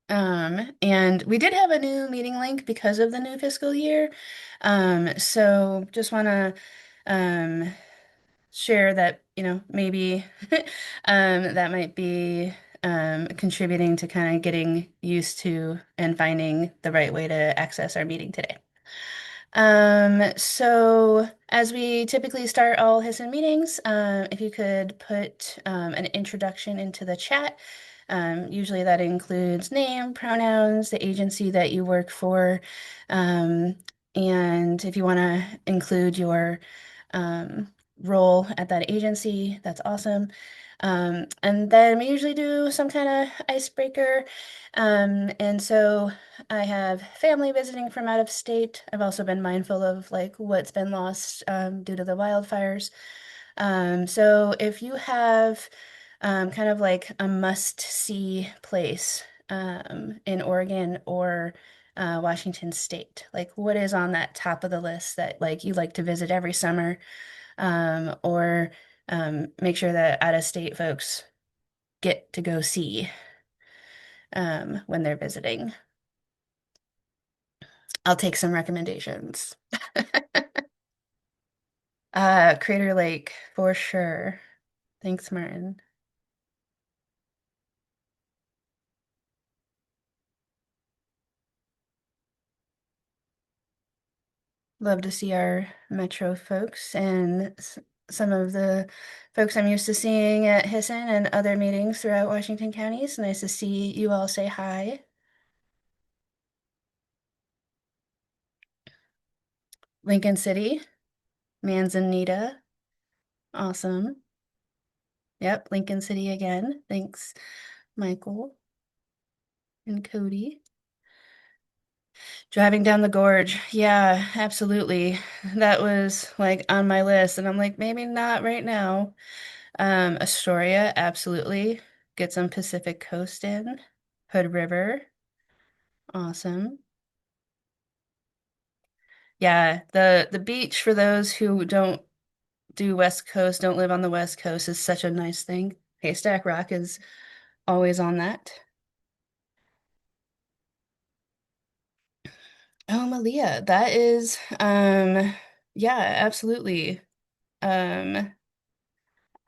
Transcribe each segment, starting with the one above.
And we did have a new meeting link because of the new fiscal year. So just want to um, share that, maybe that might be contributing to kind of getting used to and finding the right way to access our meeting today. So as we typically start all HSSN meetings, if you could put an introduction into the chat. Usually that includes name, pronouns, the agency that you work for, um, and if you want to include your um, role at that agency, that's awesome. And then we usually do some kind of icebreaker. And so I have family visiting from out of state. I've also been mindful of like what's been lost due to the wildfires. So if you have kind of like a must-see place in Oregon or Washington State, like what is on that top of the list that like you like to visit every summer, or make sure that out-of-state folks get to go see when they're visiting. I'll take some recommendations. Crater Lake for sure. Thanks, Martin. Love to see our Metro folks and some of the folks I'm used to seeing at HSSN and other meetings throughout Washington County. It's nice to see you all say hi. Lincoln City, Manzanita, awesome. Yep, Lincoln City again. Thanks, Michael and Cody. Driving down the gorge. Yeah, absolutely. That was like on my list, and I'm like, maybe not right now. Astoria, absolutely. Get some Pacific Coast in. Hood River, awesome. Yeah, the beach for those who don't do West Coast, don't live on the West Coast is such a nice thing. Haystack Rock is always on that. Oh, Malia, that is yeah, absolutely. Um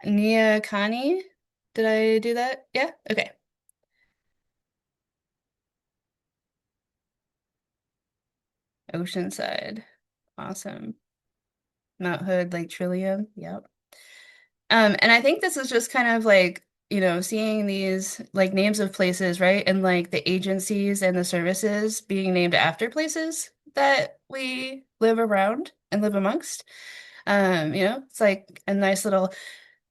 Nia Kani, did I do that? Yeah, okay. Oceanside, awesome. Mount Hood, Lake Trillium, yep. And I think this is just kind of like, seeing these like names of places, right? And like the agencies and the services being named after places that we live around and live amongst. It's like a nice little,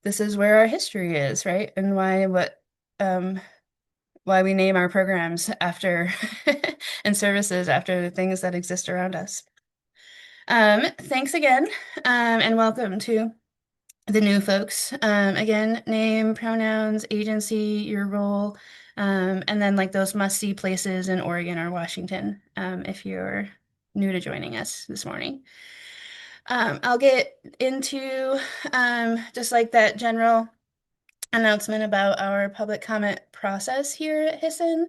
this is where our history is, right? And um why we name our programs after and services after the things that exist around us. Thanks again, and welcome to the new folks. Again, name, pronouns, agency, your role, and then like those must-see places in Oregon or Washington, if you're new to joining us this morning. I'll get into just like that general announcement about our public comment process here at HSSN.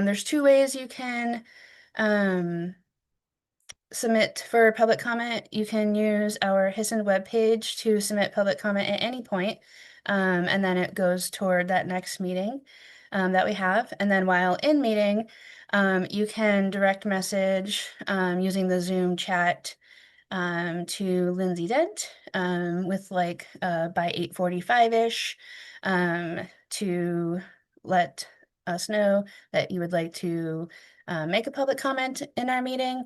There's two ways you can um, submit for public comment. You can use our HSSN webpage to submit public comment at any point, and then it goes toward that next meeting that we have. And then while in meeting, you can direct message using the Zoom chat to Lindsay Dent with like by 8:45-ish to let us know that you would like to make a public comment in our meeting.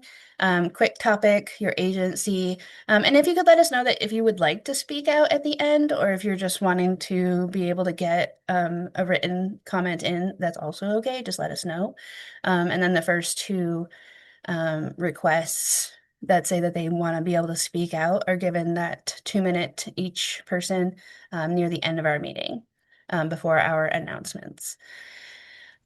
Quick topic, your agency, and if you could let us know that if you would like to speak out at the end, or if you're just wanting to be able to get a written comment in, that's also okay. Just let us know. And then the first two requests that say that they want to be able to speak out are given that 2 minute each person near the end of our meeting before our announcements.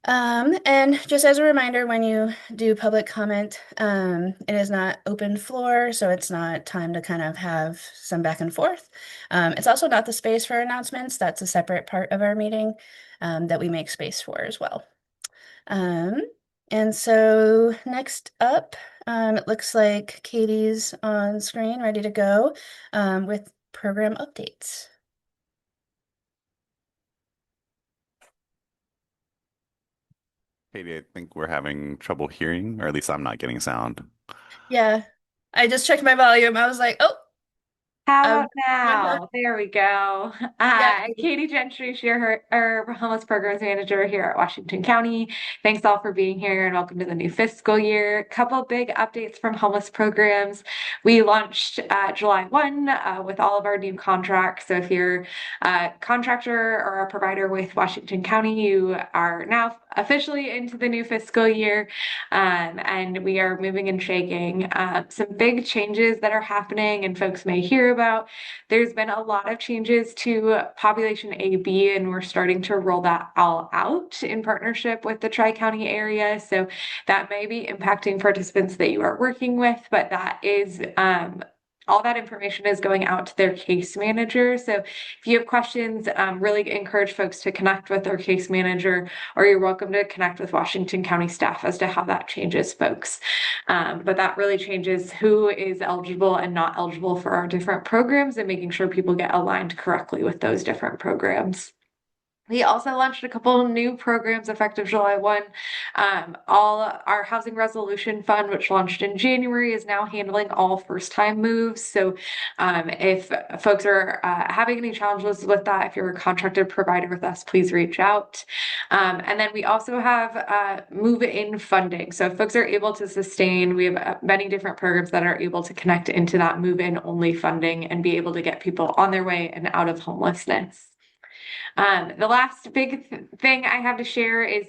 And just as a reminder, when you do public comment, it is not open floor, so it's not time to kind of have some back and forth. It's also not the space for announcements. That's a separate part of our meeting that we make space for as well. Um, and so next up, it looks like Katie's on screen, ready to go, with program updates. Katie, I think we're having trouble hearing, or at least I'm not getting sound. Yeah, I just checked my volume. I was like, oh, How I'm about done. now? There we go. Yeah. Katie Gentry, her homeless programs manager here at Washington County. Thanks all for being here and welcome to the new fiscal year. A couple big updates from homeless programs. We launched July 1 with all of our new contracts. So if you're a contractor or a provider with Washington County, you are now officially into the new fiscal year. And we are moving and shaking. Some big changes that are happening, and folks may hear about. There's been a lot of changes to population AB, and we're starting to roll that all out in partnership with the Tri-County area. So that may be impacting participants that you are working with, but that is all that information is going out to their case manager. So if you have questions, really encourage folks to connect with their case manager, or you're welcome to connect with Washington County staff as to how that changes folks. But that really changes who is eligible and not eligible for our different programs and making sure people get aligned correctly with those different programs. We also launched a couple new programs effective July 1. All our Housing Resolution Fund, which launched in January, is now handling all first time moves. So, if folks are having any challenges with that, if you're a contracted provider with us, please reach out. And then we also have move in funding. So, if folks are able to sustain, we have many different programs that are able to connect into that move in only funding and be able to get people on their way and out of homelessness. The last big thing I have to share is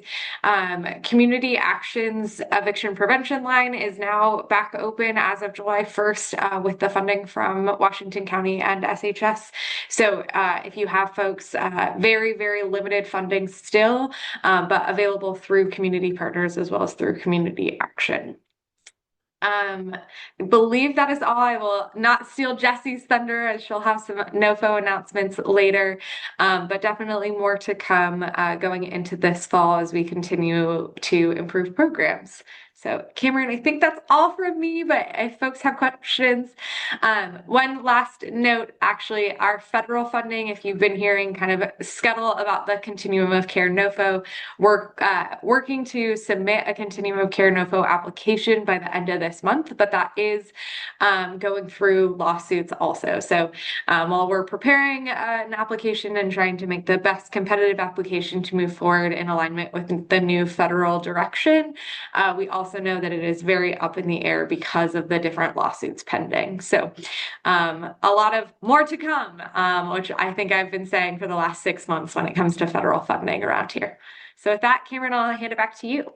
Community Actions Eviction Prevention Line is now back open as of July 1st with the funding from Washington County and SHS. So if you have folks, very, very limited funding still, but available through community partners as well as through community action. I believe that is all. I will not steal Jessie's thunder as she'll have some NOFO announcements later, but definitely more to come going into this fall as we continue to improve programs. So, Cameron, I think that's all from me, but if folks have questions, one last note actually, our federal funding, if you've been hearing kind of scuttle about the continuum of care NOFO, we're working to submit a continuum of care NOFO application by the end of this month, but that is going through lawsuits also. So while we're preparing an application and trying to make the best competitive application to move forward in alignment with the new federal direction, we also know that it is very up in the air because of the different lawsuits pending. So a lot of more to come, which I think I've been saying for the last 6 months when it comes to federal funding around here. So with that, Cameron, I'll hand it back to you.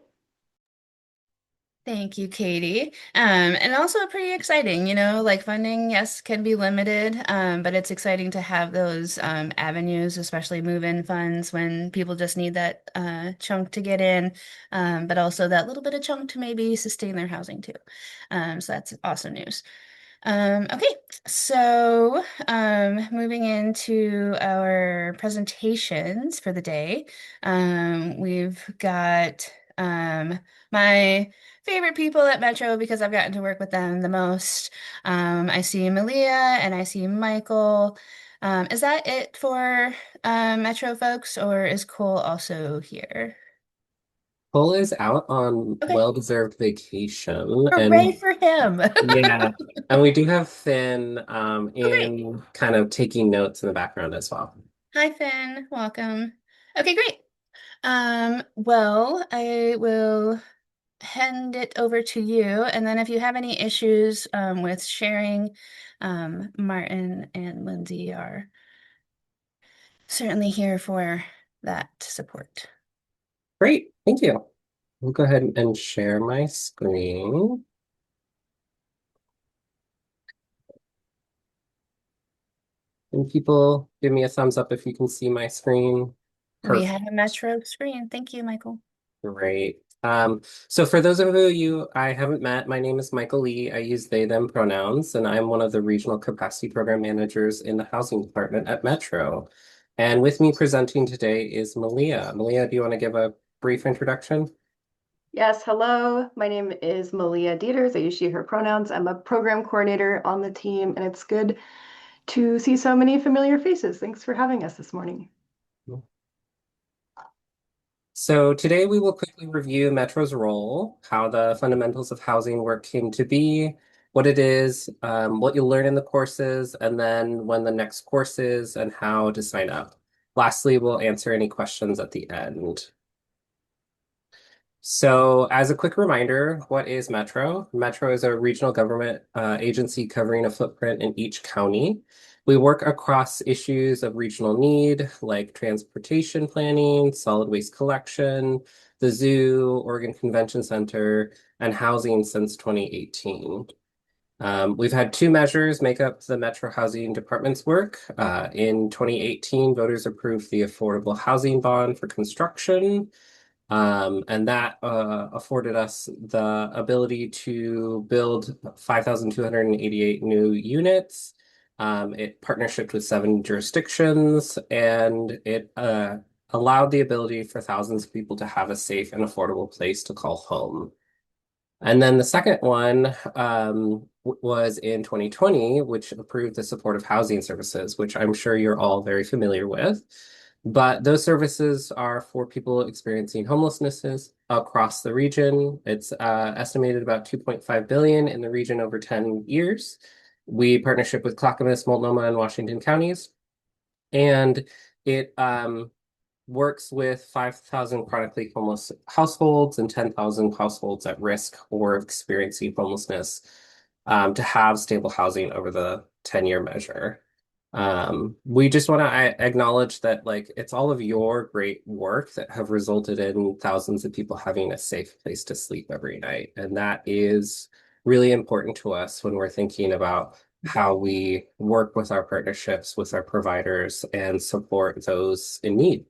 Thank you, Katie. And also pretty exciting, like funding, yes, can be limited, but it's exciting to have those avenues, especially move-in funds when people just need that chunk to get in, but also that little bit of chunk to maybe sustain their housing too. So that's awesome news. Okay, so moving into our presentations for the day, we've got my favorite people at Metro because I've gotten to work with them the most. I see Malia and I see Michael. Is that it for Metro folks, or is Cole also here? Cole is out on Okay, well-deserved vacation, hooray and for him! yeah, and we do have Finn Oh, great. in kind of taking notes in the background as well. Hi, Finn. Welcome. Okay, great. Well, I will hand it over to you, and then if you have any issues with sharing, Martin and Lindsay are certainly here for that support. Great, thank you. We'll go ahead and share my screen. And people give me a thumbs up if you can see my screen. We Perfect. have a Metro screen. Thank you, Michael. Great. So for those of you I haven't met, my name is Michael Lee. I use they, them pronouns, and I'm one of the regional capacity program managers in the housing department at Metro. And with me presenting today is Malia. Malia, do you want to give a brief introduction? Yes, hello. My name is Malia Dieters. I use she, her pronouns. I'm a program coordinator on the team, and it's good to see so many familiar faces. Thanks for having us this morning. So today we will quickly review Metro's role, how the fundamentals of housing work came to be, what it is, what you'll learn in the courses, and then when the next course is and how to sign up. Lastly, we'll answer any questions at the end. So, as a quick reminder, what is Metro? Metro is a regional government agency covering a footprint in each county. We work across issues of regional need, like transportation planning, solid waste collection, the zoo, Oregon Convention Center, and housing since 2018. We've had two measures make up the Metro Housing Department's work. In 2018, voters approved the Affordable Housing Bond for construction. And that afforded us the ability to build 5,288 new units. It partnershiped with 7 jurisdictions, and it allowed the ability for thousands of people to have a safe and affordable place to call home. And then the second one was in 2020, which approved the supportive housing services, which I'm sure you're all very familiar with. But those services are for people experiencing homelessnesses across the region. It's estimated about 2.5 billion in the region over 10 years. We partnership with Clackamas, Multnomah, and Washington counties, and it works with 5,000 chronically homeless households and 10,000 households at risk or experiencing homelessness to have stable housing over the 10-year measure. We just want to acknowledge that like it's all of your great work that have resulted in thousands of people having a safe place to sleep every night. And that is really important to us when we're thinking about how we work with our partnerships with our providers and support those in need.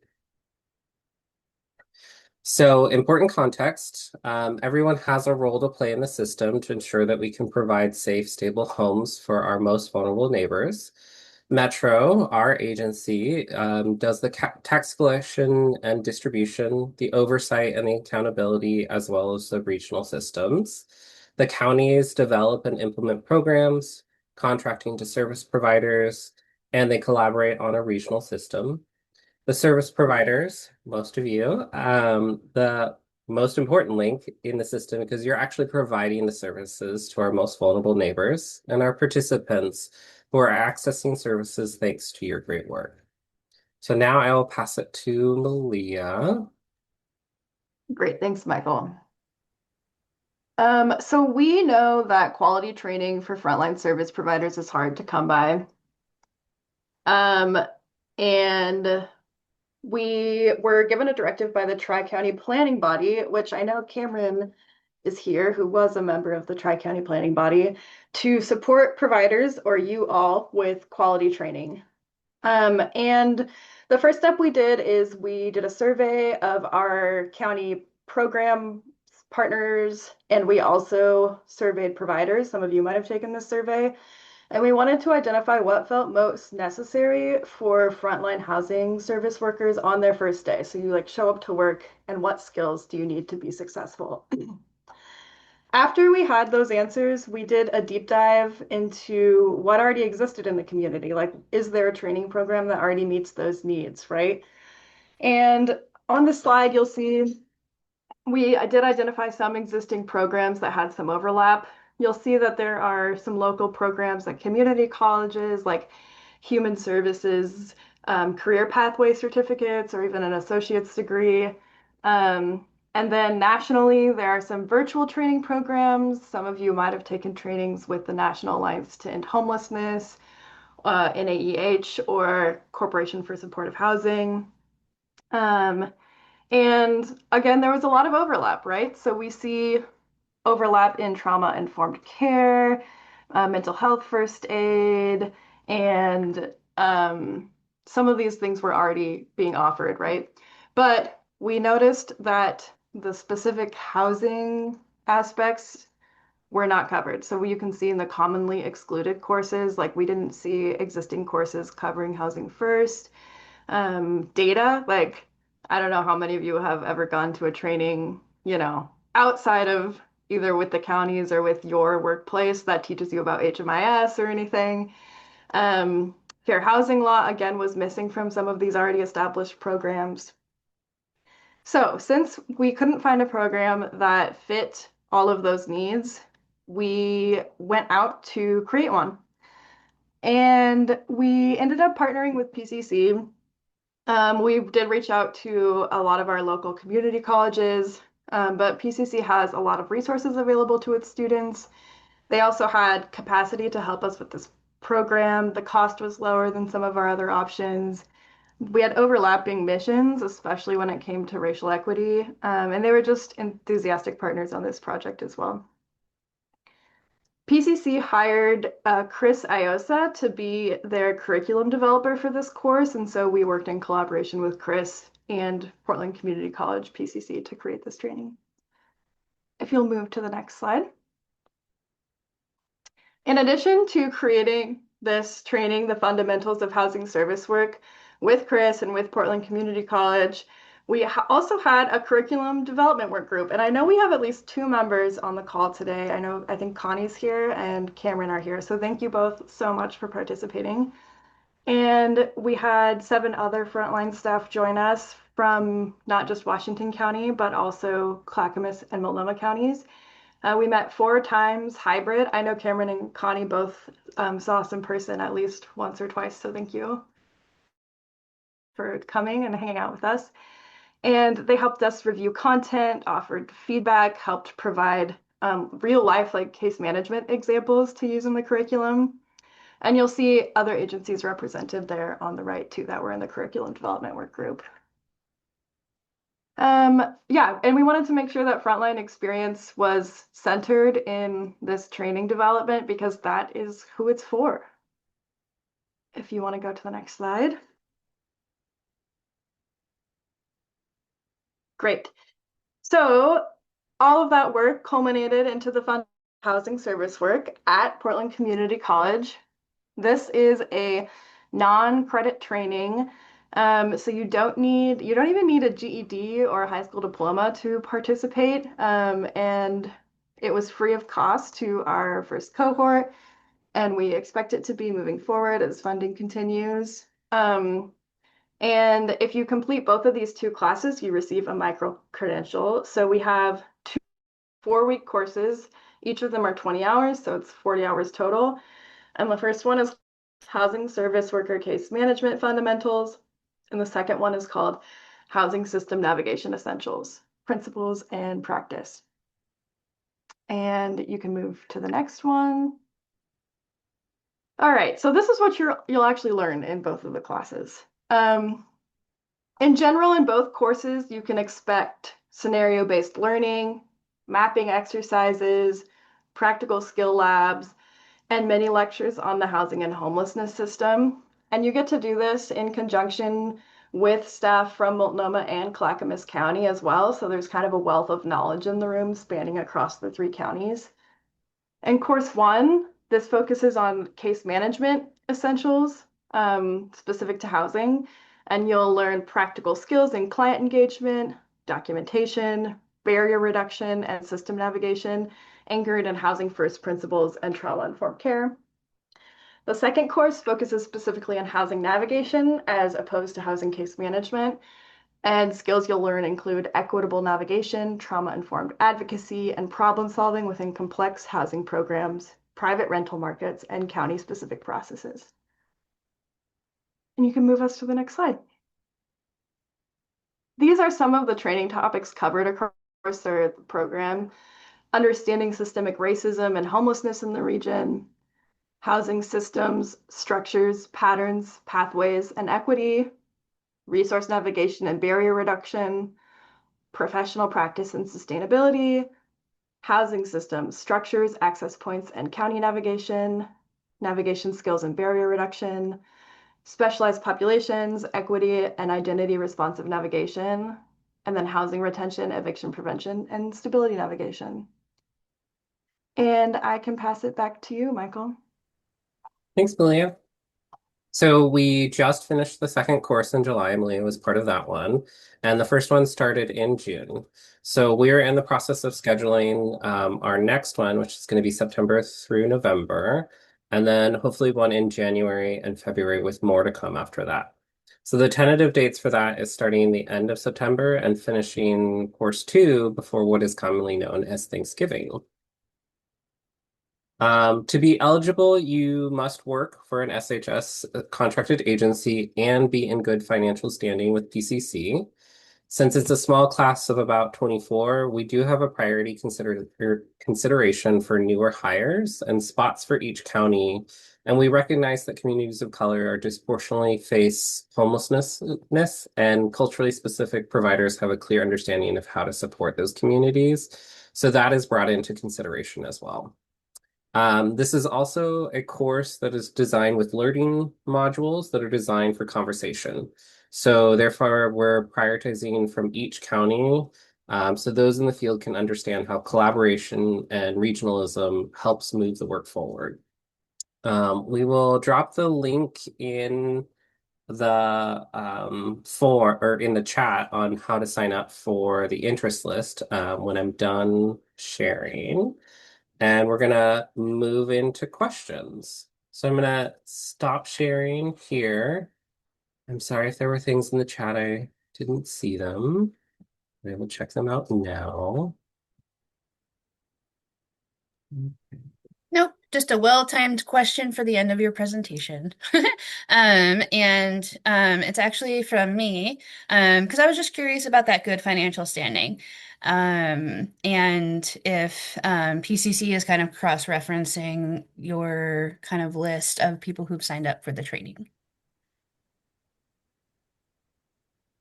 So, important context. Everyone has a role to play in the system to ensure that we can provide safe, stable homes for our most vulnerable neighbors. Metro, our agency, does the tax collection and distribution, the oversight and the accountability, as well as the regional systems. The counties develop and implement programs, contracting to service providers, and they collaborate on a regional system. The service providers, most of you, the most important link in the system because you're actually providing the services to our most vulnerable neighbors and our participants who are accessing services thanks to your great work. So now I will pass it to Malia. Great, thanks, Michael. So we know that quality training for frontline service providers is hard to come by. And we were given a directive by the Tri-County Planning Body, which I know Cameron is here, who was a member of the Tri-County Planning Body, to support providers or you all with quality training. And the first step we did is we did a survey of our county program partners, and we also surveyed providers. Some of you might have taken this survey. And we wanted to identify what felt most necessary for frontline housing service workers on their first day. So you like show up to work and what skills do you need to be successful? After we had those answers, we did a deep dive into what already existed in the community. Like, is there a training program that already meets those needs, right? And on the slide, you'll see we did identify some existing programs that had some overlap. You'll see that there are some local programs at community colleges, like human services, career pathway certificates, or even an associate's degree. And then nationally, there are some virtual training programs. Some of you might have taken trainings with the National Alliance to End Homelessness, NAEH, or Corporation for Supportive Housing. And again, there was a lot of overlap, right? So we see overlap in trauma-informed care, mental health first aid, and some of these things were already being offered, right? But we noticed that the specific housing aspects were not covered. So you can see in the commonly excluded courses, like we didn't see existing courses covering housing first. Data, like I don't know how many of you have ever gone to a training, outside of either with the counties or with your workplace that teaches you about HMIS or anything. Um, Fair housing law, again, was missing from some of these already established programs. So, since we couldn't find a program that fit all of those needs, we went out to create one. And we ended up partnering with PCC. We did reach out to a lot of our local community colleges, but PCC has a lot of resources available to its students. They also had capacity to help us with this program. The cost was lower than some of our other options. We had overlapping missions, especially when it came to racial equity, and they were just enthusiastic partners on this project as well. PCC hired Chris Iosa to be their curriculum developer for this course, and so we worked in collaboration with Chris and Portland Community College PCC to create this training. If you'll move to the next slide. In addition to creating this training, the fundamentals of housing service work with Chris and with Portland Community College, we also had a curriculum development work group. And I know we have at least 2 members on the call today. I think Connie's here and Cameron are here. So thank you both so much for participating. And we had 7 other frontline staff join us from not just Washington County, but also Clackamas and Multnomah counties. We met 4 times hybrid. I know Cameron and Connie both saw us in person at least once or twice, so thank you for coming and hanging out with us. And they helped us review content, offered feedback, helped provide real life like case management examples to use in the curriculum. And you'll see other agencies represented there on the right too that were in the curriculum development work group. Yeah, and we wanted to make sure that frontline experience was centered in this training development because that is who it's for. If you want to go to the next slide. Great. So all of that work culminated into the fund housing service work at Portland Community College. This is a non-credit training. So you don't even need a GED or a high school diploma to participate. And it was free of cost to our first cohort, and we expect it to be moving forward as funding continues. And if you complete both of these 2 classes, you receive a micro credential. So we have 2 4-week courses. Each of them are 20 hours, so it's 40 hours total. And the first one is Housing Service Worker Case Management Fundamentals. And the second one is called Housing System Navigation Essentials, Principles and Practice. And you can move to the next one. All right, so this is what you'll actually learn in both of the classes. In general, in both courses, you can expect scenario-based learning, mapping exercises, practical skill labs, and many lectures on the housing and homelessness system. And you get to do this in conjunction with staff from Multnomah and Clackamas County as well. So there's kind of a wealth of knowledge in the room spanning across the 3 counties. In course 1, this focuses on case management essentials specific to housing. And you'll learn practical skills in client engagement, documentation, barrier reduction, and system navigation, anchored in housing first principles and trauma-informed care. The second course focuses specifically on housing navigation as opposed to housing case management. And skills you'll learn include equitable navigation, trauma-informed advocacy, and problem solving within complex housing programs, private rental markets, and county-specific processes. And you can move us to the next slide. These are some of the training topics covered across the program: understanding systemic racism and homelessness in the region, housing systems, structures, patterns, pathways, and equity, resource navigation and barrier reduction, professional practice and sustainability, housing systems, structures, access points, and county navigation, navigation skills and barrier reduction, specialized populations, equity, and identity responsive navigation, and then housing retention, eviction prevention, and stability navigation. And I can pass it back to you, Michael. Thanks, Malia. So we just finished the second course in July. Malia was part of that one. And the first one started in June. So we're in the process of scheduling our next one, which is going to be September through November. And then hopefully one in January and February with more to come after that. So the tentative dates for that is starting the end of September and finishing course two before what is commonly known as Thanksgiving. To be eligible, you must work for an SHS contracted agency and be in good financial standing with PCC. Since it's a small class of about 24, we do have a priority consideration for newer hires and spots for each county. And we recognize that communities of color are disproportionately face homelessness, and culturally specific providers have a clear understanding of how to support those communities. So that is brought into consideration as well. This is also a course that is designed with learning modules that are designed for conversation. So therefore, we're prioritizing from each county, so those in the field can understand how collaboration and regionalism helps move the work forward. We will drop the link in the for or in the chat on how to sign up for the interest list when I'm done sharing. And we're gonna move into questions. So I'm gonna stop sharing here. I'm sorry if there were things in the chat I didn't see them. I will check them out now. Nope, just a well-timed question for the end of your presentation. It's actually from me, because I was just curious about that good financial standing. And if PCC is kind of cross-referencing your kind of list of people who've signed up for the training.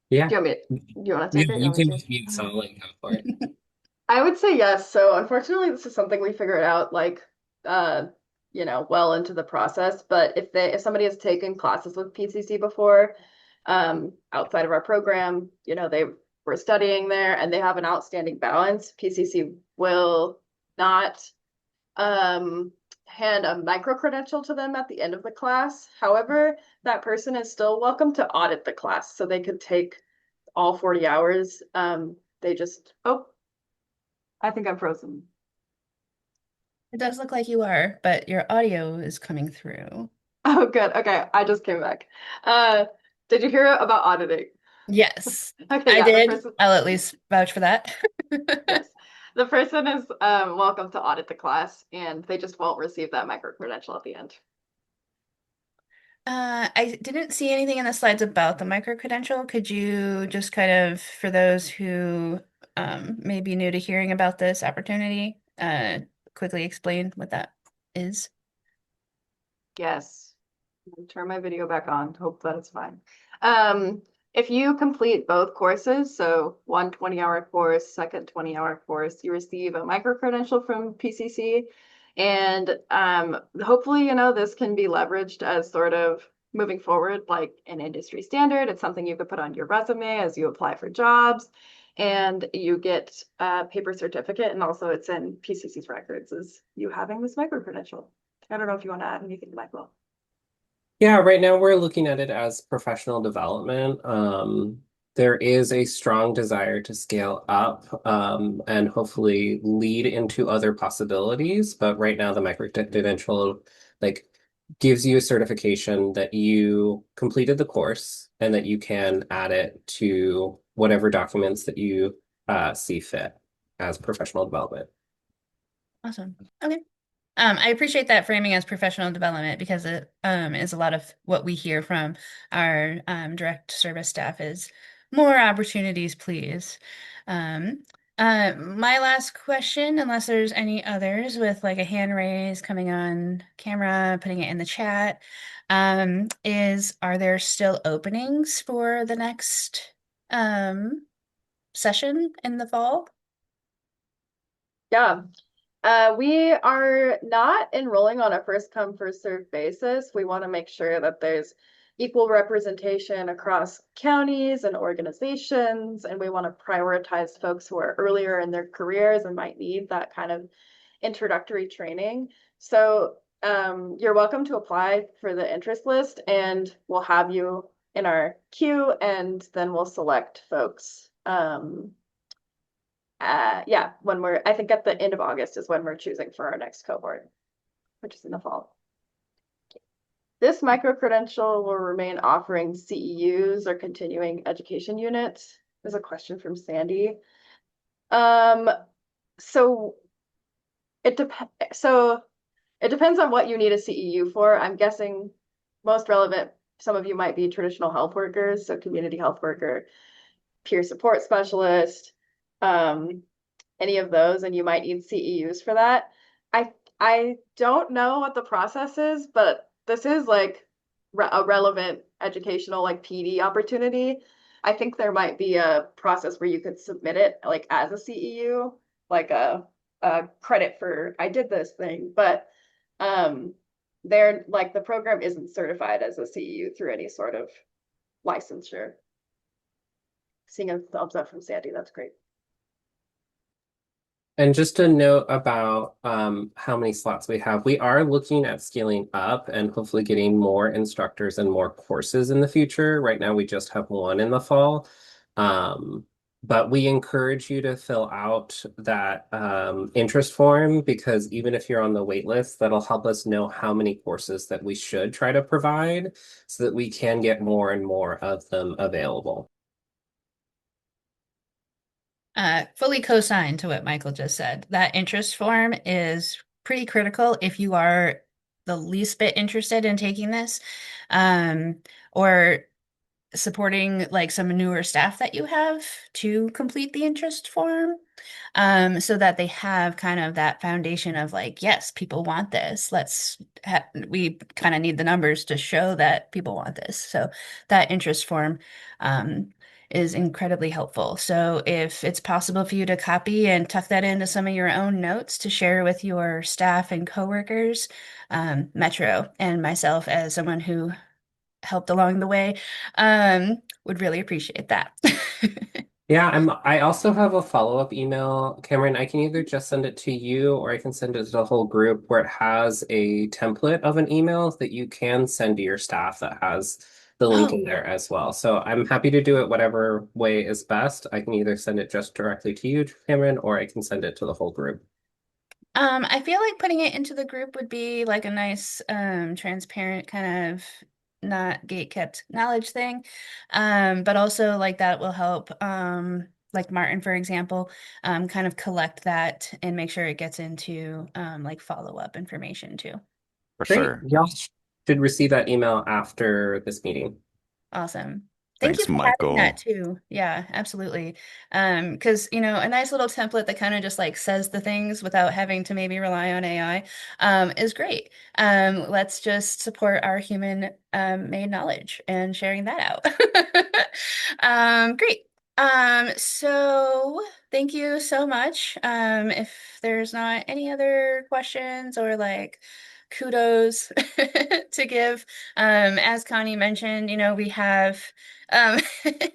Yeah. Do you want to Yeah, take it? You you want me can to? mute, so I'll go for it. I would say yes. So unfortunately, this is something we figured out like uh, well into the process. But if somebody has taken classes with PCC before, outside of our program, they were studying there and they have an outstanding balance, PCC will not um hand a micro credential to them at the end of the class. However, that person is still welcome to audit the class, so they could take all 40 hours. They just, oh, I think I'm frozen. It does look like you are, but your audio is coming through. Oh, good. Okay, I just came back. Uh, did you hear about auditing? Yes, Okay, I yeah, the did. person, I'll at least vouch for that. yes, the person is welcome to audit the class, and they just won't receive that micro credential at the end. I didn't see anything in the slides about the micro-credential. Could you just kind of, for those who may be new to hearing about this opportunity, quickly explain what that is? Yes. Turn my video back on. Hope that it's fine. Um, if you complete both courses, so one 20-hour course, second 20-hour course, you receive a micro-credential from PCC. And hopefully, this can be leveraged as sort of moving forward, like an industry standard. It's something you could put on your resume as you apply for jobs. And you get a paper certificate, and also it's in PCC's records as you having this micro-credential. I don't know if you want to add anything, Michael. Yeah, right now we're looking at it as professional development. There is a strong desire to scale up and hopefully lead into other possibilities. But right now, the micro-credential like gives you a certification that you completed the course and that you can add it to whatever documents that you see fit as professional development. Awesome. Okay. I appreciate that framing as professional development because it is a lot of what we hear from our direct service staff is more opportunities, please. Um, my last question, unless there's any others with like a hand raise coming on camera, putting it in the chat, is are there still openings for the next session in the fall? Yeah. We are not enrolling on a first come, first served basis. We want to make sure that there's equal representation across counties and organizations, and we want to prioritize folks who are earlier in their careers and might need that kind of introductory training. So You're welcome to apply for the interest list, and we'll have you in our queue, and then we'll select folks. Yeah, I think at the end of August is when we're choosing for our next cohort, which is in the fall. This micro-credential will remain offering CEUs or continuing education units. There's a question from Sandy. Um, so so it depends on what you need a CEU for. I'm guessing most relevant, some of you might be traditional health workers, so community health worker, peer support specialist, um, any of those, and you might need CEUs for that. I don't know what the process is, but this is like a relevant educational like PD opportunity. I think there might be a process where you could submit it like as a CEU, like a credit for I did this thing, but um they're like the program isn't certified as a CEU through any sort of licensure. Seeing a thumbs up from Sandy, that's great. And just a note about how many slots we have. We are looking at scaling up and hopefully getting more instructors and more courses in the future. Right now, we just have one in the fall. Um, but we encourage you to fill out that interest form because even if you're on the wait list, that'll help us know how many courses that we should try to provide so that we can get more and more of them available. Fully co-sign to what Michael just said. That interest form is pretty critical if you are the least bit interested in taking this, or supporting like some newer staff that you have to complete the interest form, so that they have kind of that foundation of like, yes, people want this. We kind of need the numbers to show that people want this. So that interest form, um, is incredibly helpful. So if it's possible for you to copy and tuck that into some of your own notes to share with your staff and coworkers, Metro and myself as someone who helped along the way, would really appreciate that. Yeah, I also have a follow-up email, Cameron. I can either just send it to you or I can send it to the whole group where it has a template of an email that you can send to your staff that has the link in Oh, there as well. So I'm happy to do it whatever way is best. I can either send it just directly to you, Cameron, or I can send it to the whole group. I feel like putting it into the group would be like a nice, transparent kind of not gate kept knowledge thing. But also like that will help, like Martin, for example, kind of collect that and make sure it gets into, like follow-up information too. For Great. sure. Y'all should receive that email after this meeting. Awesome. Thank you Thanks, for having that Michael. too. Yeah, absolutely. Because a nice little template that kind of just like says the things without having to maybe rely on AI, is great. Let's just support our human made knowledge and sharing that out. Great. So thank you so much. If there's not any other questions or like kudos to give, as Connie mentioned, we have, um,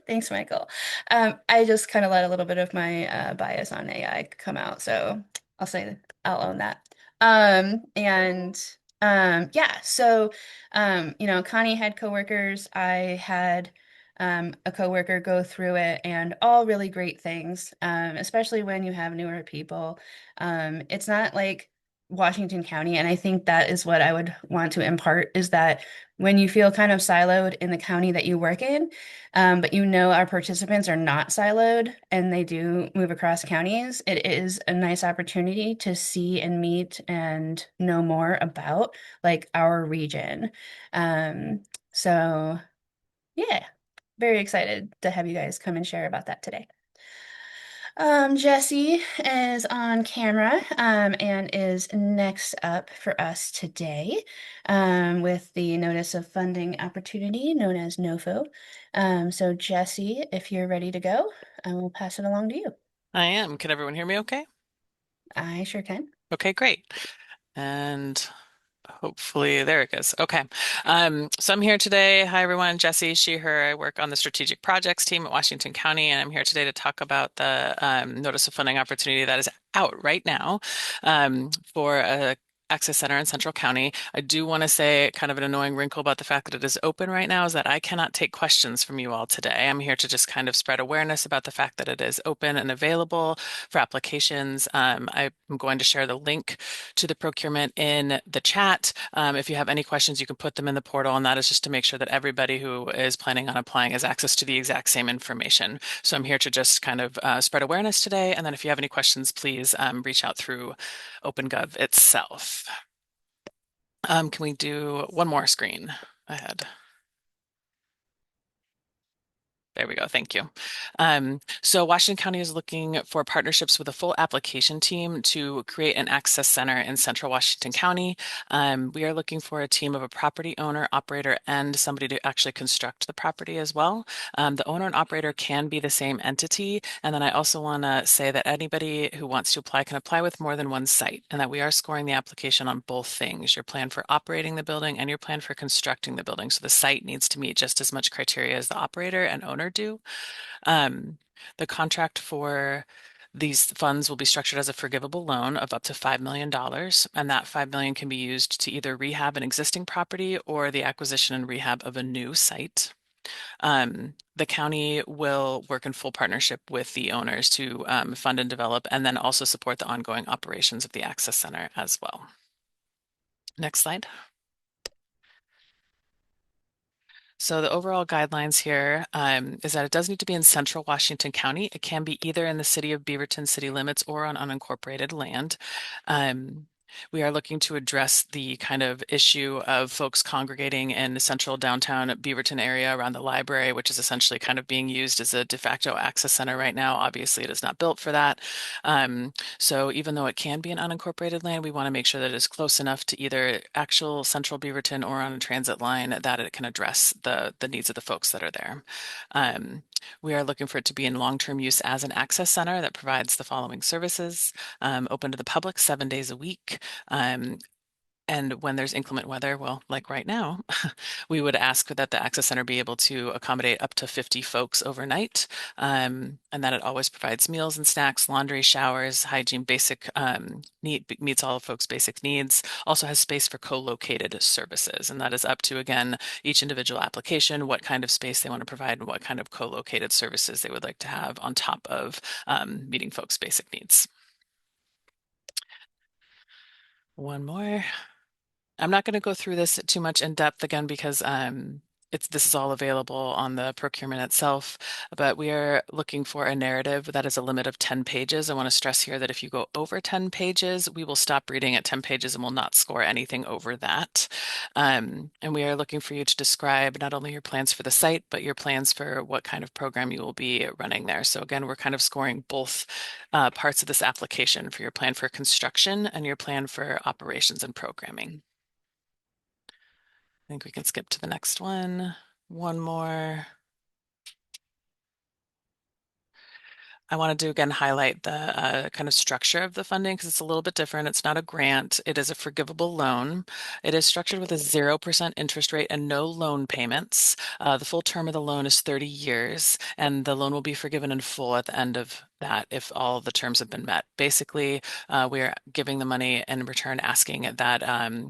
thanks, Michael. I just kind of let a little bit of my bias on AI come out, so I'll say I'll own that. And yeah, so Connie had coworkers. I had a coworker go through it, and all really great things. Especially when you have newer people. It's not like Washington County, and I think that is what I would want to impart is that when you feel kind of siloed in the county that you work in, but our participants are not siloed and they do move across counties, it is a nice opportunity to see and meet and know more about like our region. So yeah, very excited to have you guys come and share about that today. Jesse is on camera, and is next up for us today, with the Notice of Funding Opportunity known as NOFO. So Jesse, if you're ready to go, I will pass it along to you. I am. Can everyone hear me okay? I sure can. Okay, great. And hopefully there it goes. Okay. So I'm here today. Hi, everyone. Jesse, she, her. I work on the strategic projects team at Washington County, and I'm here today to talk about the notice of funding opportunity that is out right now for a Access Center in Central County. I do want to say kind of an annoying wrinkle about the fact that it is open right now is that I cannot take questions from you all today. I'm here to just kind of spread awareness about the fact that it is open and available for applications. I'm going to share the link to the procurement in the chat. If you have any questions, you can put them in the portal, and that is just to make sure that everybody who is planning on applying has access to the exact same information. So I'm here to just kind of spread awareness today, and then if you have any questions, please reach out through OpenGov itself. Can we do one more screen ahead? There we go. Thank you. So Washington County is looking for partnerships with a full application team to create an access center in central Washington County. We are looking for a team of a property owner, operator, and somebody to actually construct the property as well. The owner and operator can be the same entity. And then I also want to say that anybody who wants to apply can apply with more than one site, and that we are scoring the application on both things, your plan for operating the building and your plan for constructing the building. So the site needs to meet just as much criteria as the operator and owner do. The contract for these funds will be structured as a forgivable loan of up to $5 million, and that $5 million can be used to either rehab an existing property or the acquisition and rehab of a new site. The county will work in full partnership with the owners to fund and develop, and then also support the ongoing operations of the Access Center as well. Next slide. So the overall guidelines here is that it does need to be in central Washington County. It can be either in the city of Beaverton city limits or on unincorporated land. We are looking to address the kind of issue of folks congregating in the central downtown Beaverton area around the library, which is essentially kind of being used as a de facto access center right now. Obviously, it is not built for that. So even though it can be an unincorporated land, we want to make sure that it is close enough to either actual central Beaverton or on a transit line that it can address the needs of the folks that are there. We are looking for it to be in long-term use as an access center that provides the following services, open to the public 7 days a week. And when there's inclement weather, well, like right now, we would ask that the Access Center be able to accommodate up to 50 folks overnight, and that it always provides meals and snacks, laundry, showers, hygiene, basic meets all of folks' basic needs. Also has space for co-located services, and that is up to, again, each individual application, what kind of space they want to provide and what kind of co-located services they would like to have on top of meeting folks' basic needs. One more. I'm not going to go through this too much in depth again because this is all available on the procurement itself, but we are looking for a narrative that is a limit of 10 pages. I want to stress here that if you go over 10 pages, we will stop reading at 10 pages and will not score anything over that. And we are looking for you to describe not only your plans for the site, but your plans for what kind of program you will be running there. So again, we're kind of scoring both parts of this application for your plan for construction and your plan for operations and programming. I think we can skip to the next one. One more. I wanted to again highlight the kind of structure of the funding because it's a little bit different. It's not a grant, it is a forgivable loan. It is structured with a 0% interest rate and no loan payments. The full term of the loan is 30 years, and the loan will be forgiven in full at the end of that if all the terms have been met. Basically, we are giving the money in return, asking that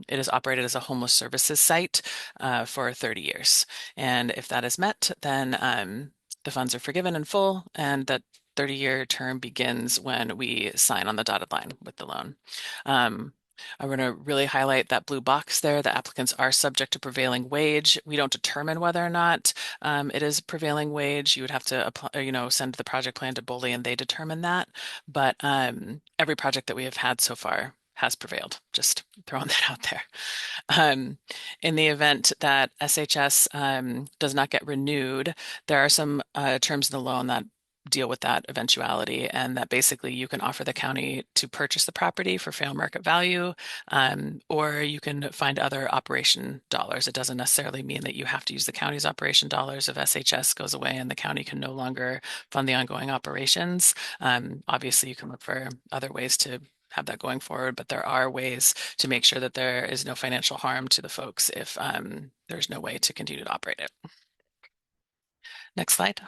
it is operated as a homeless services site for 30 years. And if that is met, then the funds are forgiven in full, and that 30-year term begins when we sign on the dotted line with the loan. I'm going to really highlight that blue box there. The applicants are subject to prevailing wage. We don't determine whether or not it is prevailing wage. You would have to apply, send the project plan to Boley and they determine that. But every project that we have had so far has prevailed. Just throwing that out there. In the event that SHS does not get renewed, there are some terms in the loan that deal with that eventuality, and that basically you can offer the county to purchase the property for fair market value, or you can find other operation dollars. It doesn't necessarily mean that you have to use the county's operation dollars if SHS goes away and the county can no longer fund the ongoing operations. Obviously, you can look for other ways to have that going forward, but there are ways to make sure that there is no financial harm to the folks if there's no way to continue to operate it. Next slide.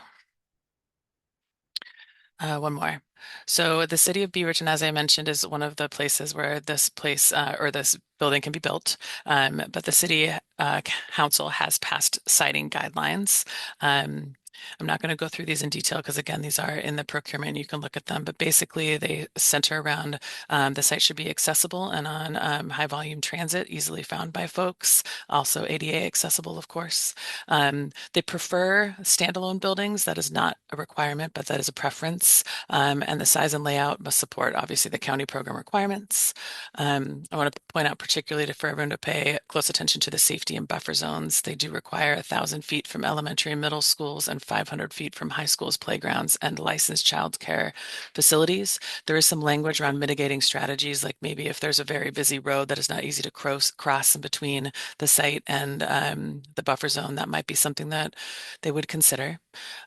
One more. So the city of Beaverton, as I mentioned, is one of the places where this place or this building can be built. But the city council has passed siting guidelines. Um, I'm not going to go through these in detail because, again, these are in the procurement. You can look at them. But basically, they center around the site should be accessible and on high volume transit, easily found by folks. Also ADA accessible, of course. They prefer standalone buildings. That is not a requirement, but that is a preference. And the size and layout must support, obviously, the county program requirements. I want to point out particularly for everyone to pay close attention to the safety and buffer zones. They do require 1,000 feet from elementary and middle schools and 500 feet from high schools, playgrounds, and licensed child care facilities. There is some language around mitigating strategies, like maybe if there's a very busy road that is not easy to cross in between the site and the buffer zone, that might be something that they would consider.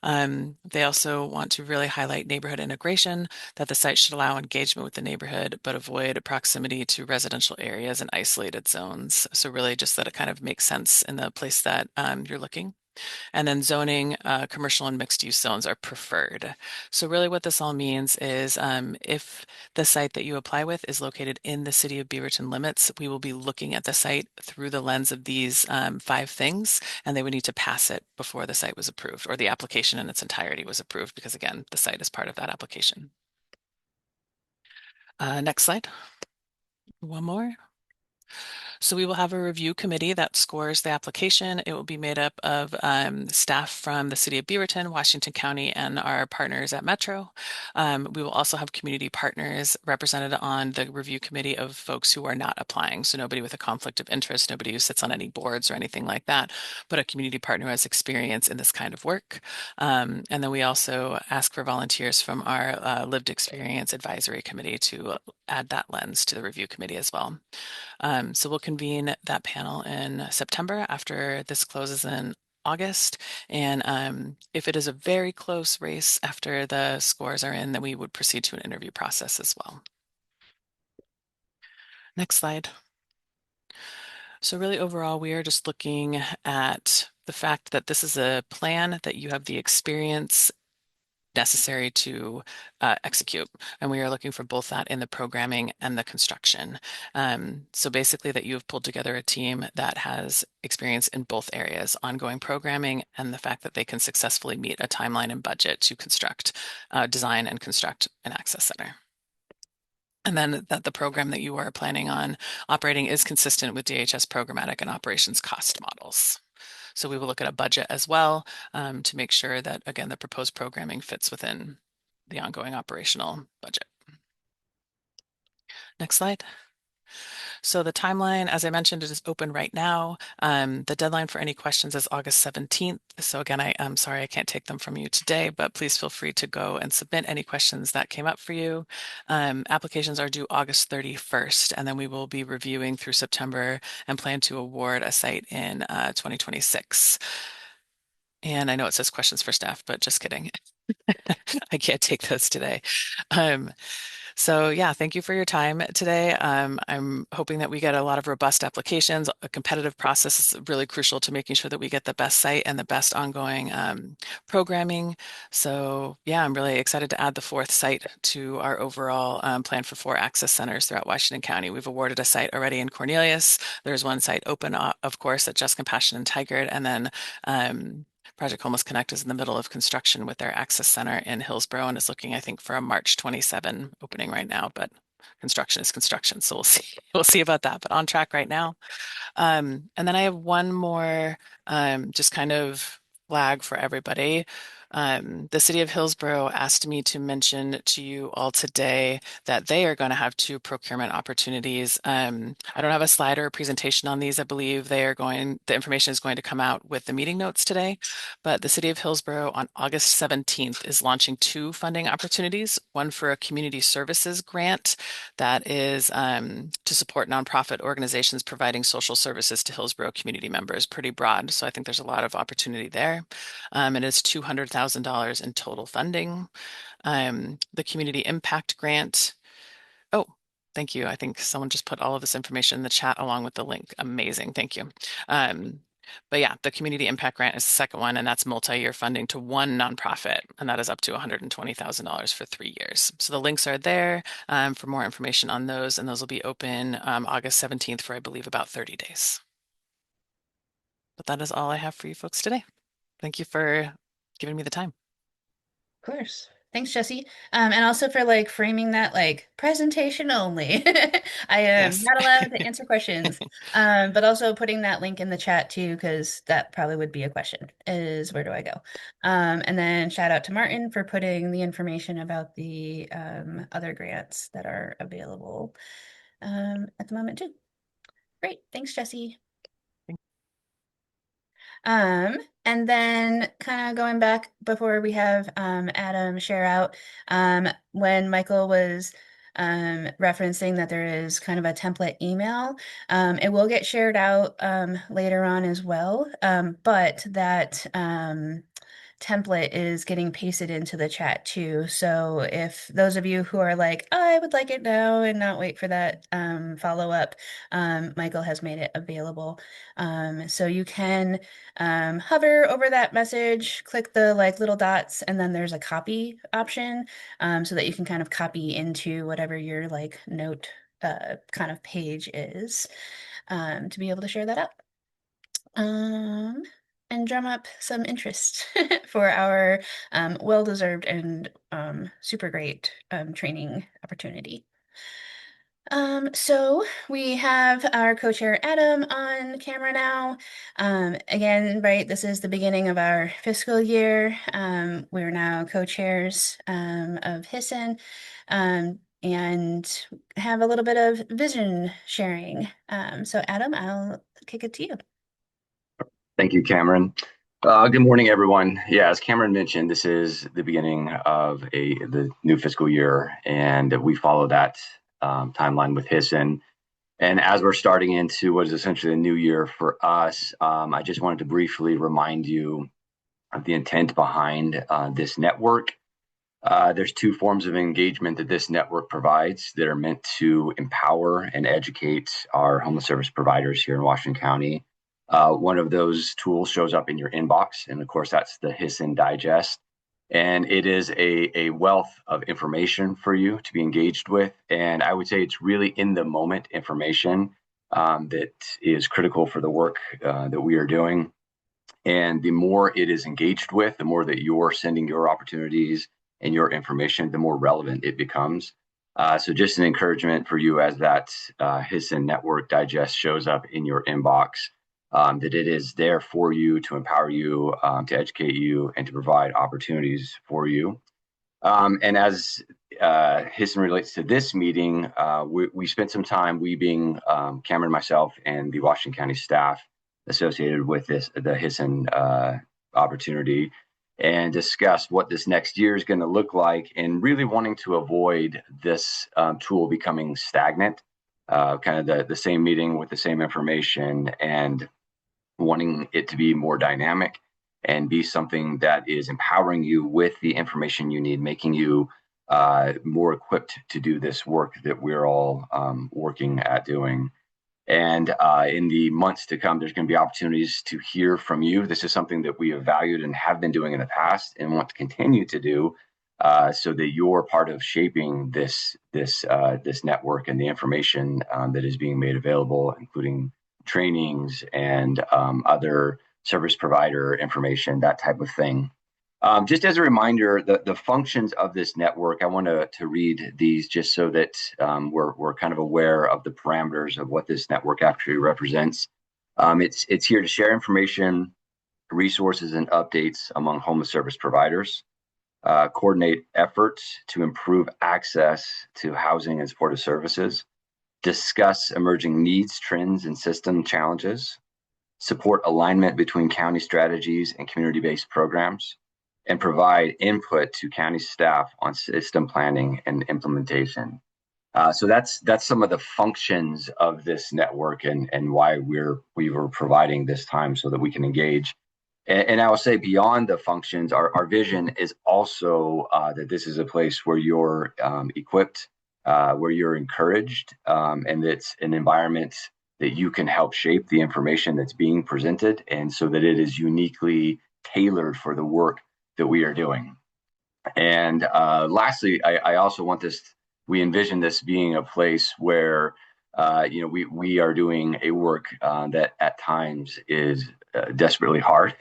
They also want to really highlight neighborhood integration, that the site should allow engagement with the neighborhood, but avoid proximity to residential areas and isolated zones. So really just that it kind of makes sense in the place that you're looking. And then zoning, commercial and mixed use zones are preferred. So really what this all means is if the site that you apply with is located in the city of Beaverton limits, we will be looking at the site through the lens of these 5 things, and they would need to pass it before the site was approved or the application in its entirety was approved because again, the site is part of that application. Next slide. One more. So we will have a review committee that scores the application. It will be made up of staff from the city of Beaverton, Washington County, and our partners at Metro. We will also have community partners represented on the review committee of folks who are not applying. So nobody with a conflict of interest, nobody who sits on any boards or anything like that, but a community partner who has experience in this kind of work. And then we also ask for volunteers from our lived experience advisory committee to add that lens to the review committee as well. So we'll convene that panel in September after this closes in August. And if it is a very close race after the scores are in, then we would proceed to an interview process as well. Next slide. So really overall, we are just looking at the fact that this is a plan that you have the experience necessary to execute. And we are looking for both that in the programming and the construction. So basically that you have pulled together a team that has experience in both areas, ongoing programming and the fact that they can successfully meet a timeline and budget to construct, design and construct an access center. And then that the program that you are planning on operating is consistent with DHS programmatic and operations cost models. So we will look at a budget as well to make sure that, again, the proposed programming fits within the ongoing operational budget. Next slide. So the timeline, as I mentioned, it is open right now. The deadline for any questions is August 17th. So again, I'm sorry I can't take them from you today, but please feel free to go and submit any questions that came up for you. Applications are due August 31st, and then we will be reviewing through September and plan to award a site in 2026. And I know it says questions for staff, but just kidding. I can't take those today. So yeah, thank you for your time today. I'm hoping that we get a lot of robust applications. A competitive process is really crucial to making sure that we get the best site and the best ongoing programming. So yeah, I'm really excited to add the 4th site to our overall plan for 4 access centers throughout Washington County. We've awarded a site already in Cornelius. There's one site open, of course, at Just Compassion and Tigard, and then Project Homeless Connect is in the middle of construction with their access center in Hillsborough and is looking, I think, for a March 27 opening right now, but construction is construction. So we'll see. We'll see about that, but on track right now. And then I have one more just kind of flag for everybody. The city of Hillsborough asked me to mention to you all today that they are going to have 2 procurement opportunities. I don't have a slide or a presentation on these. I believe the information is going to come out with the meeting notes today. But the city of Hillsborough on August 17th is launching 2 funding opportunities, one for a community services grant that is to support nonprofit organizations providing social services to Hillsborough community members. Pretty broad, so I think there's a lot of opportunity there. It is $200,000 in total funding. The community impact grant. Oh, thank you. I think someone just put all of this information in the chat along with the link. Amazing. Thank you. But yeah, the community impact grant is the second one, and that's multi-year funding to one nonprofit, and that is up to $120,000 for 3 years. So the links are there for more information on those, and those will be open August 17th for, I believe, about 30 days. But that is all I have for you folks today. Thank you for giving me the time. Of course. Thanks, Jesse. And also for like framing that like presentation only. I am Yes. not allowed to answer questions. But also putting that link in the chat too, because that probably would be a question, is where do I go? And then shout out to Martin for putting the information about the other grants that are available at the moment too. Great. Thanks, Jesse. And then kind of going back before we have Adam share out, when Michael was referencing that there is kind of a template email, it will get shared out later on as well, but that template is getting pasted into the chat too. So if those of you who are like, I would like it now and not wait for that follow up, Michael has made it available. So you can hover over that message, click the like little dots, and then there's a copy option so that you can kind of copy into whatever your like note kind of page is to be able to share that out. And drum up some interest for our well-deserved and super great training opportunity. So we have our co-chair Adam on camera now. Again, right, this is the beginning of our fiscal year. We're now co-chairs of HSSN and have a little bit of vision sharing. So Adam, I'll kick it to you. Thank you, Cameron. Good morning, everyone. Yeah, as Cameron mentioned, this is the beginning of the new fiscal year, and we follow that timeline with HSSN. And as we're starting into what is essentially a new year for us, I just wanted to briefly remind you of the intent behind this network. There's two forms of engagement that this network provides that are meant to empower and educate our homeless service providers here in Washington County. One of those tools shows up in your inbox, and of course, that's the HSSN Digest. And it is a wealth of information for you to be engaged with. And I would say it's really in the moment information that is critical for the work that we are doing. And the more it is engaged with, the more that you're sending your opportunities and your information, the more relevant it becomes. So just an encouragement for you as that HSSN Network Digest shows up in your inbox, that it is there for you to empower you, to educate you, and to provide opportunities for you. And as HSSN relates to this meeting, we spent some time, we being Cameron, myself, and the Washington County staff associated with the HSSN opportunity, and discussed what this next year is going to look like, and really wanting to avoid this tool becoming stagnant, kind of the same meeting with the same information, and wanting it to be more dynamic and be something that is empowering you with the information you need, making you more equipped to do this work that we're all working at doing. And in the months to come, there's going to be opportunities to hear from you. This is something that we have valued and have been doing in the past and want to continue to do, so that you're part of shaping this network and the information that is being made available, including trainings and other service provider information, that type of thing. Just as a reminder, the functions of this network, I want to read these just so that we're kind of aware of the parameters of what this network actually represents. It's here to share information, resources, and updates among homeless service providers, coordinate efforts to improve access to housing and supportive services, discuss emerging needs, trends, and system challenges, support alignment between county strategies and community-based programs, and provide input to county staff on system planning and implementation. So that's some of the functions of this network, and why we were providing this time so that we can engage. And I will say, beyond the functions, our vision is also that this is a place where you're equipped, where you're encouraged, and it's an environment that you can help shape the information that's being presented, and so that it is uniquely tailored for the work that we are doing. And lastly, I also want this. We envision this being a place where we are doing a work that at times is desperately hard,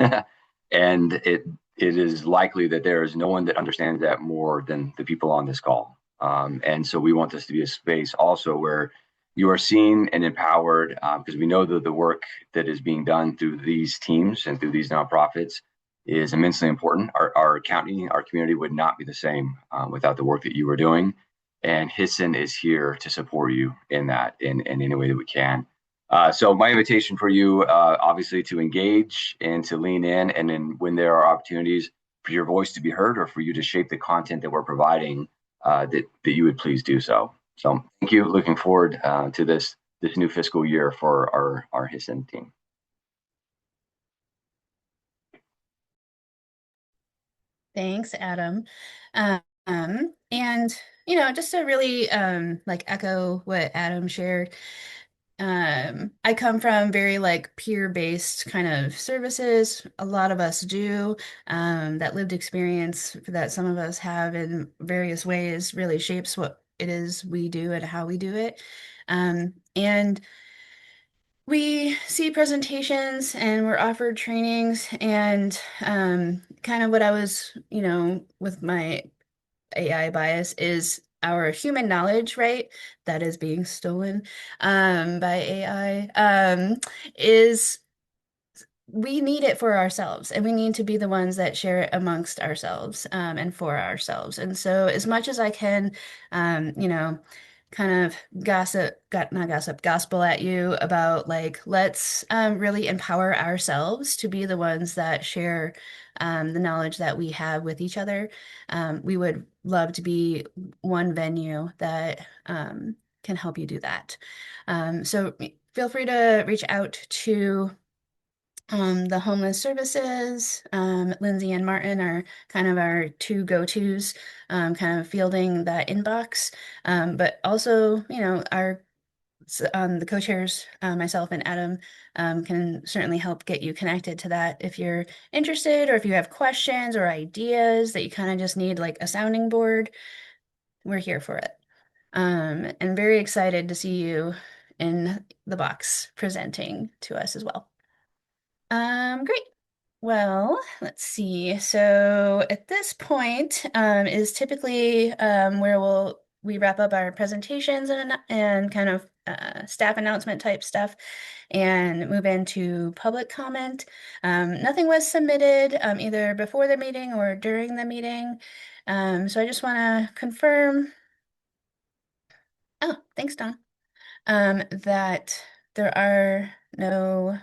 and it is likely that there is no one that understands that more than the people on this call. And so we want this to be a space also where you are seen and empowered, because we know that the work that is being done through these teams and through these nonprofits is immensely important. Our county, our community would not be the same without the work that you are doing. And HSSN is here to support you in that in any way that we can. So my invitation for you, obviously, to engage and to lean in, and then when there are opportunities for your voice to be heard or for you to shape the content that we're providing, that you would please do so. So thank you. Looking forward to this new fiscal year for our HSSN team. Thanks, Adam. And just to really like echo what Adam shared, I come from very like peer-based kind of services. A lot of us do. That lived experience that some of us have in various ways really shapes what it is we do and how we do it. And we see presentations and we're offered trainings and kind of what I was, with my AI bias is our human knowledge, right? That is being stolen by AI, is we need it for ourselves and we need to be the ones that share it amongst ourselves and for ourselves. And so as much as I can, kind of not gossip, gospel at you about like, let's really empower ourselves to be the ones that share the knowledge that we have with each other. We would love to be one venue that can help you do that. So feel free to reach out to the homeless services. Lindsay and Martin are kind of our two go-tos, kind of fielding that inbox. But also, the co-chairs, myself and Adam, can certainly help get you connected to that if you're interested or if you have questions or ideas that you kind of just need like a sounding board. We're here for it. And very excited to see you in the box presenting to us as well. Great. Well, let's see. So at this point is typically where we wrap up our presentations and kind of staff announcement type stuff and move into public comment. Nothing was submitted either before the meeting or during the meeting. So I just want to confirm. Oh, thanks, Don. That there are no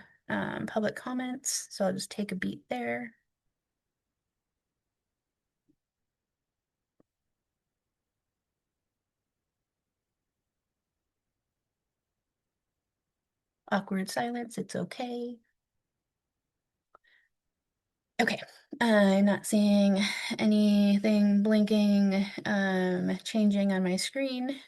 public comments, so I'll just take a beat there. Awkward silence, it's okay. Okay, I'm not seeing anything blinking, changing on my screen.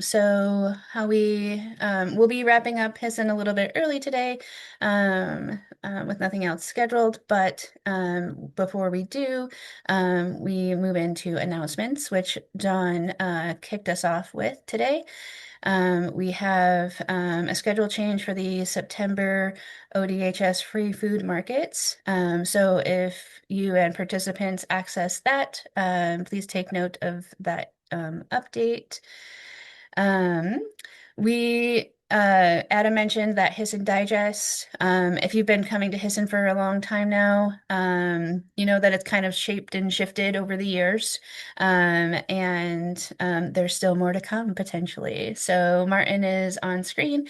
So how we'll be wrapping up HSSN a little bit early today, with nothing else scheduled. But before we do, we move into announcements, which John kicked us off with today. We have a schedule change for the September ODHS free food markets. So if you and participants access that, please take note of that update. Adam mentioned that HSSN Digest. If you've been coming to HSSN for a long time now, you know that it's kind of shaped and shifted over the years. And there's still more to come potentially. So Martin is on screen,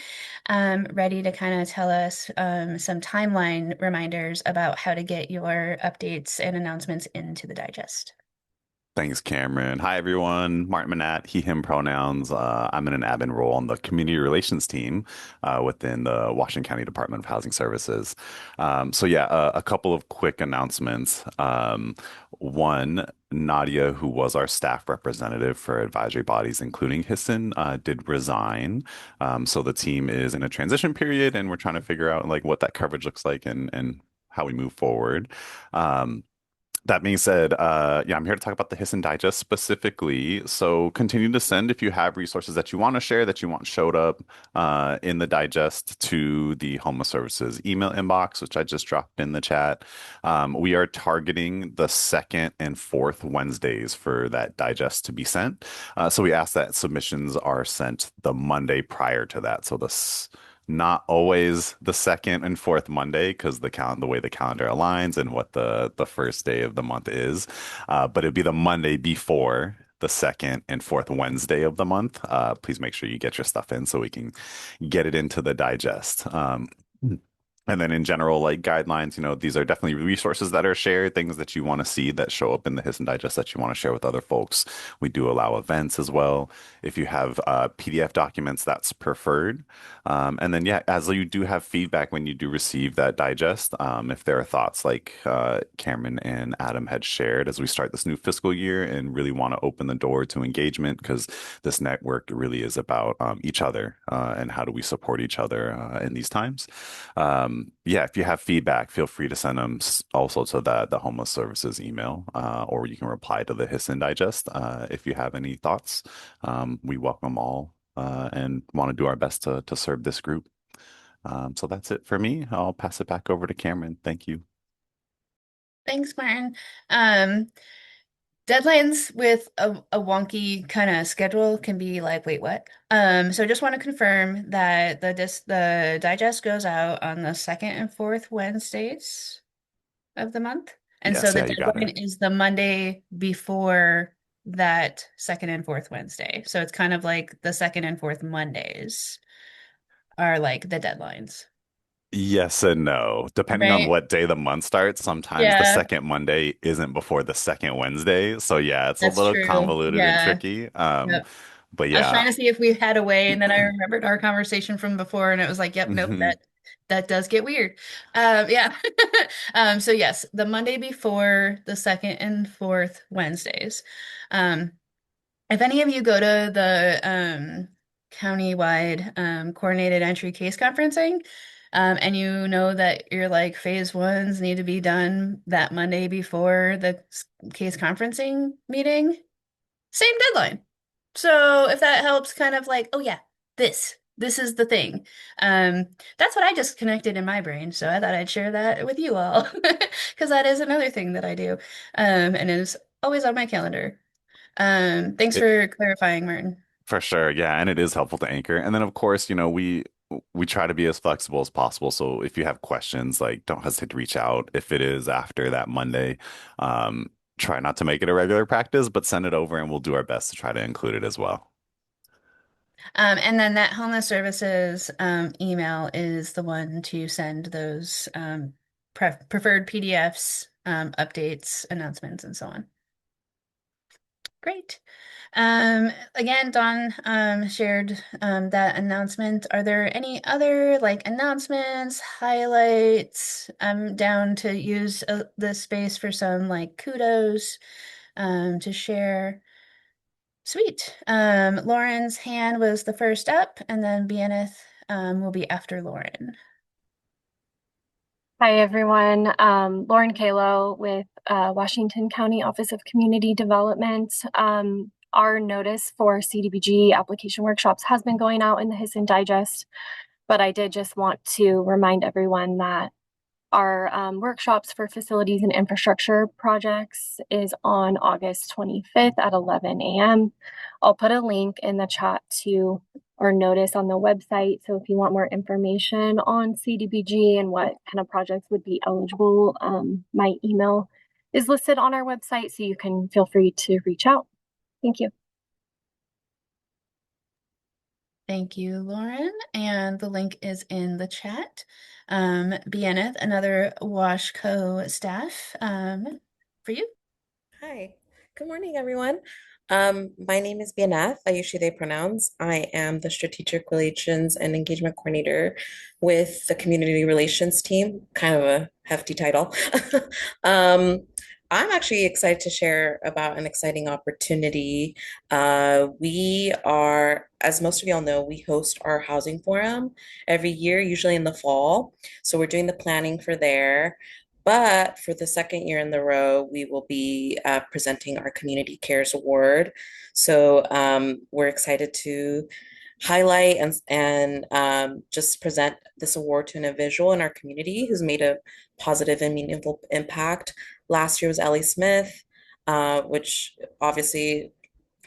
ready to kind of tell us some timeline reminders about how to get your updates and announcements into the digest. Thanks, Cameron. Hi, everyone. Martin Manat, he, him pronouns. I'm in an admin role on the community relations team within the Washington County Department of Housing Services. A couple of quick announcements. One, Nadia, who was our staff representative for advisory bodies, including HSSN, did resign. So the team is in a transition period, and we're trying to figure out like what that coverage looks like and how we move forward. Um, that being said, I'm here to talk about the Hiss and Digest specifically. So continue to send if you have resources that you want to share that you want showed up in the digest to the Homeless Services email inbox, which I just dropped in the chat. We are targeting the second and fourth Wednesdays for that digest to be sent. So we ask that submissions are sent the Monday prior to that. So this not always the second and fourth Monday because the way the calendar aligns and what the first day of the month is. But it'd be the Monday before the second and fourth Wednesday of the month. Please make sure you get your stuff in so we can get it into the digest. And then in general, like guidelines, these are definitely resources that are shared, things that you want to see that show up in the Hiss and Digest that you want to share with other folks. We do allow events as well. If you have PDF documents, that's preferred. As you do have feedback when you do receive that digest, if there are thoughts like Cameron and Adam had shared as we start this new fiscal year and really want to open the door to engagement because this network really is about each other and how do we support each other in these times. If you have feedback, feel free to send them also to the Homeless Services email, or you can reply to the Hiss and Digest if you have any thoughts. We welcome all and want to do our best to serve this group. So that's it for me. I'll pass it back over to Cameron. Thank you. Thanks, Martin. Um, Deadlines with a wonky kind of schedule can be like, wait, what? So I just want to confirm that the digest goes out on the second and fourth Wednesdays of the month. And so Yes, the yeah, you got deadline it. is the Monday before that second and fourth Wednesday. So it's kind of like the second and fourth Mondays are like the deadlines, Yes and no. Depending on right? what day the month starts, sometimes the Yeah, second Monday isn't before the second Wednesday. So yeah, it's a that's little true. convoluted and Yeah. tricky. Yep. But I was trying yeah. to see if we had a way, and then I remembered our conversation from before, and it was like, yep, nope, that does get weird. Yeah. So yes, the Monday before the second and fourth Wednesdays. Um, if any of you go to the countywide coordinated entry case conferencing, and you know that your like phase ones need to be done that Monday before the case conferencing meeting, same deadline. So if that helps kind of like, oh yeah, this is the thing. That's what I just connected in my brain. So I thought I'd share that with you all because that is another thing that I do. And is always on my calendar. Thanks It for clarifying, Martin. For sure, yeah, and it is helpful to anchor. And then of course, we try to be as flexible as possible. So if you have questions, like don't hesitate to reach out. If it is after that Monday, try not to make it a regular practice, but send it over and we'll do our best to try to include it as well. And then that homeless services email is the one to send those preferred PDFs, updates, announcements, and so on. Great. Again, Dawn shared that announcement. Are there any other like announcements, highlights? I'm down to use the space for some like kudos to share. Sweet. Lauren's hand was the first up, and then Bianeth will be after Lauren. Hi, everyone. Lauren Kalo with Washington County Office of Community Development. Our notice for CDBG application workshops has been going out in the Hiss and Digest, but I did just want to remind everyone that our workshops for facilities and infrastructure projects is on August 25th at 11 a.m. I'll put a link in the chat to our notice on the website. So if you want more information on CDBG and what kind of projects would be eligible, my email is listed on our website, so you can feel free to reach out. Thank you. Thank you, Lauren. And the link is in the chat. Bianeth, another WashCo staff for you. Hi. Good morning, everyone. My name is Bianeth. I use she, they pronouns. I am the Strategic Relations and Engagement Coordinator with the Community Relations team, kind of a hefty title. Um, I'm actually excited to share about an exciting opportunity. We are, as most of y'all know, we host our housing forum every year, usually in the fall. So we're doing the planning for there. But for the second year in the row, we will be presenting our Community Cares Award. So we're excited to highlight and just present this award to an individual in our community who's made a positive and meaningful impact. Last year was Ellie Smith, which obviously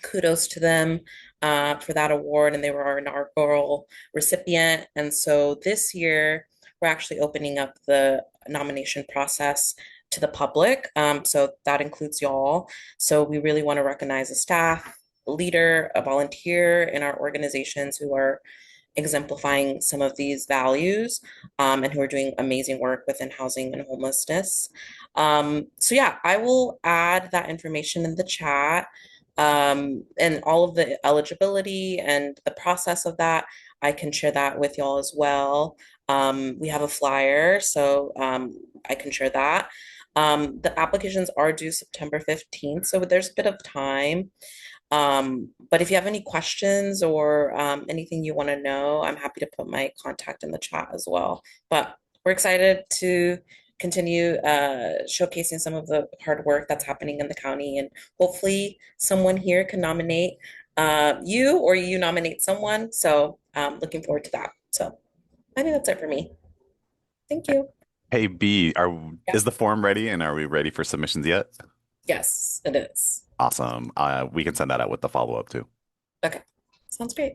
kudos to them for that award, and they were our inaugural recipient. And so this year, we're actually opening up the nomination process to the public. So that includes y'all. So we really want to recognize a staff, a leader, a volunteer in our organizations who are exemplifying some of these values and who are doing amazing work within housing and homelessness. So yeah, I will add that information in the chat and all of the eligibility and the process of that. I can share that with y'all as well. We have a flyer, so I can share that. The applications are due September 15th, so there's a bit of time. But if you have any questions or anything you want to know, I'm happy to put my contact in the chat as well. But we're excited to continue showcasing some of the hard work that's happening in the county, and hopefully someone here can nominate you or you nominate someone. So looking forward to that. So I think that's it for me. Thank you. Hey, B, Yeah. is the form ready and are we ready for submissions yet? Yes, it is. Awesome. We can send that out with the follow-up too. Okay. Sounds great.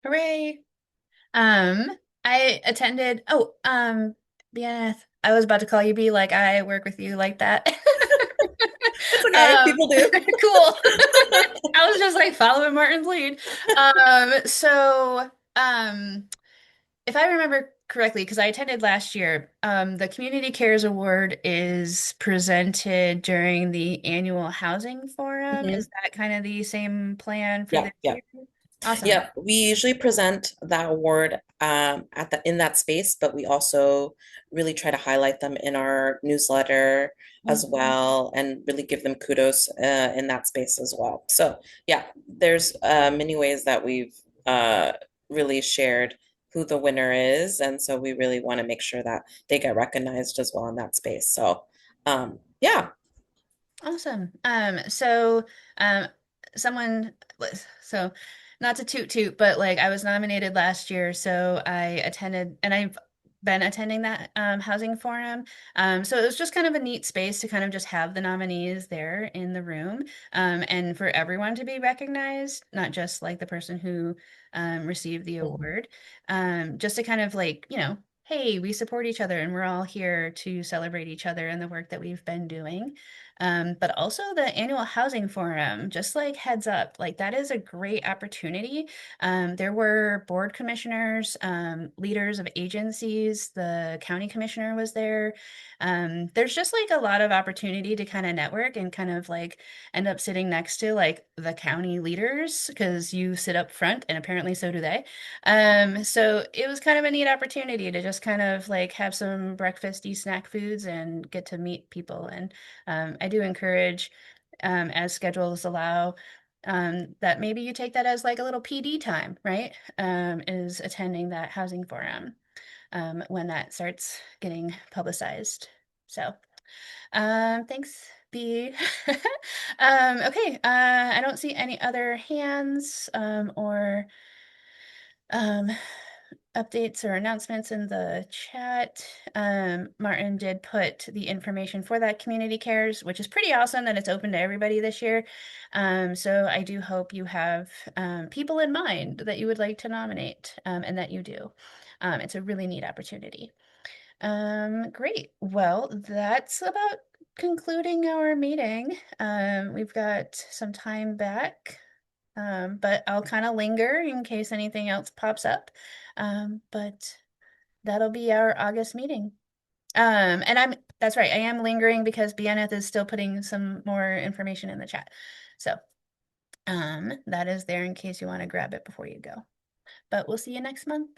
Hooray. Um, I attended, Beth, I was about to call you B, like I work with you like that. It's okay. Um, People do. cool. I was just like following Martin's lead. So, if I remember correctly, because I attended last year, the Community Cares Award is presented during the annual housing forum. Mhm. Is that kind of the same plan for Yeah, this yeah. year? Awesome. Yeah, we usually present that award at the in that space, but we also really try to highlight them in our newsletter as Mhm. well, and really give them kudos in that space as well. So yeah, there's many ways that we've uh, really shared who the winner is, and so we really want to make sure that they get recognized as well in that space. So yeah. Awesome. Um, someone, so not to toot toot, but like I was nominated last year, so I attended, and I've been attending that housing forum. So it was just kind of a neat space to kind of just have the nominees there in the room, and for everyone to be recognized, not just like the person who received the award, just to kind of like, hey, we support each other and we're all here to celebrate each other and the work that we've been doing. But also the annual housing forum, just like heads up, like that is a great opportunity. There were board commissioners, leaders of agencies, the county commissioner was there. There's just like a lot of opportunity to kind of network and kind of like end up sitting next to like the county leaders because you sit up front and apparently so do they. So it was kind of a neat opportunity to just kind of like have some breakfasty snack foods and get to meet people. And I do encourage, as schedules allow, that maybe you take that as like a little PD time, right? Is attending that housing forum when that starts getting publicized. So, thanks, B. Okay, I don't see any other hands or um, updates or announcements in the chat. Martin did put the information for that community cares, which is pretty awesome that it's open to everybody this year. So I do hope you have people in mind that you would like to nominate and that you do. It's a really neat opportunity. Great. Well, that's about concluding our meeting. We've got some time back. But I'll kind of linger in case anything else pops up. But that'll be our August meeting. And that's right, I am lingering because Bianeth is still putting some more information in the chat. So that is there in case you want to grab it before you go. But we'll see you next month.